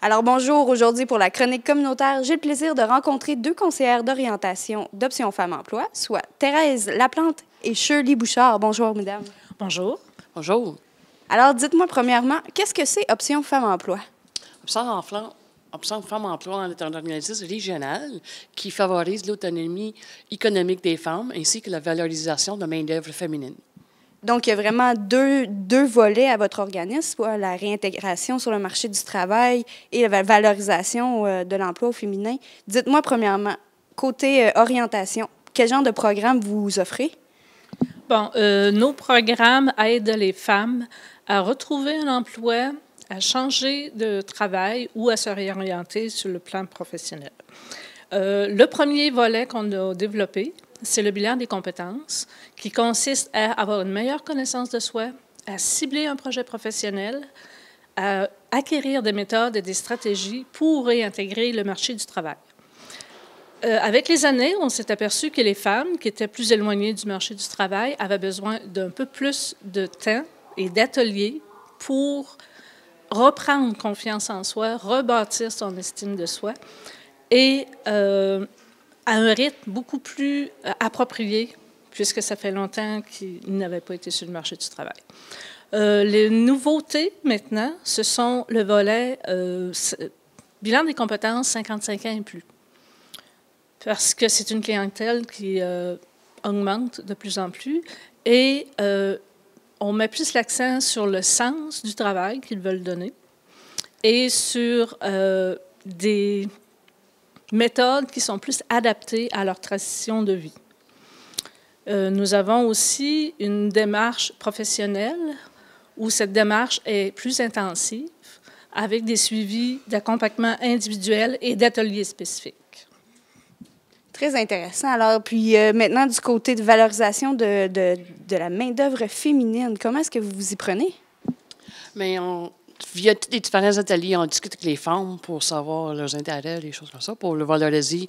Alors bonjour, aujourd'hui pour la chronique communautaire, j'ai le plaisir de rencontrer deux conseillères d'orientation d'Option Femmes Emploi, soit Thérèse Laplante et Shirley Bouchard. Bonjour mesdames. Bonjour. Bonjour. Alors dites-moi premièrement, qu'est-ce que c'est Option Femmes Emploi? Option Femmes Emploi est un organisme régional qui favorise l'autonomie économique des femmes ainsi que la valorisation de la main-d'œuvre féminine. Donc, il y a vraiment deux volets à votre organisme, soit la réintégration sur le marché du travail et la valorisation de l'emploi au féminin. Dites-moi premièrement, côté orientation, quel genre de programme vous offrez? Bon, nos programmes aident les femmes à retrouver un emploi, à changer de travail ou à se réorienter sur le plan professionnel. Le premier volet qu'on a développé, c'est le bilan des compétences, qui consiste à avoir une meilleure connaissance de soi, à cibler un projet professionnel, à acquérir des méthodes et des stratégies pour réintégrer le marché du travail. Avec les années, on s'est aperçu que les femmes qui étaient plus éloignées du marché du travail avaient besoin d'un peu plus de temps et d'ateliers pour reprendre confiance en soi, rebâtir son estime de soi et à un rythme beaucoup plus approprié, puisque ça fait longtemps qu'ils n'avaient pas été sur le marché du travail. Les nouveautés, maintenant, ce sont le volet bilan des compétences 55 ans et plus. Parce que c'est une clientèle qui augmente de plus en plus et on met plus l'accent sur le sens du travail qu'ils veulent donner et sur des méthodes qui sont plus adaptées à leur transition de vie. Nous avons aussi une démarche professionnelle où cette démarche est plus intensive avec des suivis d'accompagnement individuel et d'ateliers spécifiques. Très intéressant. Alors, puis maintenant, du côté de valorisation de la main-d'œuvre féminine, comment est-ce que vous vous y prenez? Mais via tous les différents ateliers, on discute avec les femmes pour savoir leurs intérêts, les choses comme ça, pour le valoriser,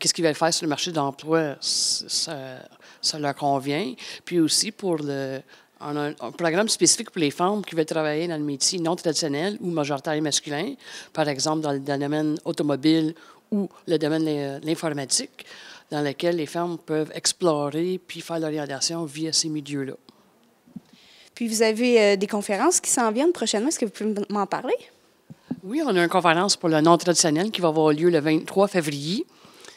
qu'est-ce qu'ils veulent faire sur le marché de l'emploi, ça leur convient. Puis aussi, on a un programme spécifique pour les femmes qui veulent travailler dans le métier non traditionnel ou majoritaire masculin, par exemple dans le domaine automobile ou le domaine de l'informatique, dans lequel les femmes peuvent explorer puis faire l'orientation via ces milieux-là. Puis vous avez des conférences qui s'en viennent prochainement. Est-ce que vous pouvez m'en parler? Oui, on a une conférence pour le non-traditionnel qui va avoir lieu le 23 février.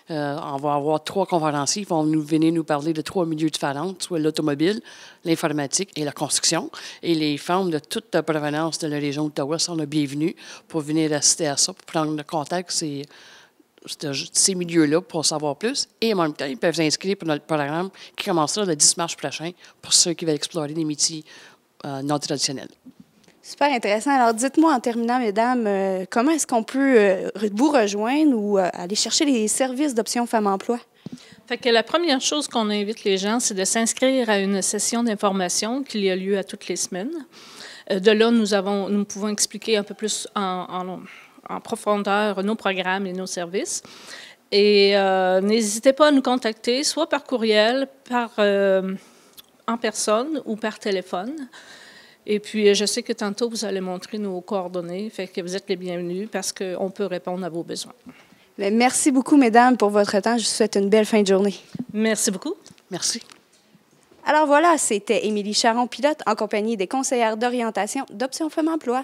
On va avoir 3 conférenciers qui vont venir nous parler de 3 milieux différents, soit l'automobile, l'informatique et la construction. Et les femmes de toute la provenance de la région d'Ottawa sont les bienvenues pour venir assister à ça, pour prendre le contact ces milieux-là pour en savoir plus. Et en même temps, ils peuvent s'inscrire pour notre programme qui commencera le 10 mars prochain pour ceux qui veulent explorer des métiers non traditionnels. Super intéressant. Alors, dites-moi en terminant, mesdames, comment est-ce qu'on peut vous rejoindre ou aller chercher les services d'Option Femmes Emploi? Fait que la première chose qu'on invite les gens, c'est de s'inscrire à une session d'information qui a lieu à toutes les semaines. De là, nous pouvons expliquer un peu plus en profondeur nos programmes et nos services. Et n'hésitez pas à nous contacter, soit par courriel, en personne ou par téléphone. Et puis, je sais que tantôt, vous allez montrer nos coordonnées, fait que vous êtes les bienvenus parce qu'on peut répondre à vos besoins. Bien, merci beaucoup, mesdames, pour votre temps. Je vous souhaite une belle fin de journée. Merci beaucoup. Merci. Alors voilà, c'était Émilie Charon-Pilote en compagnie des conseillères d'orientation d'Option Femmes Emploi.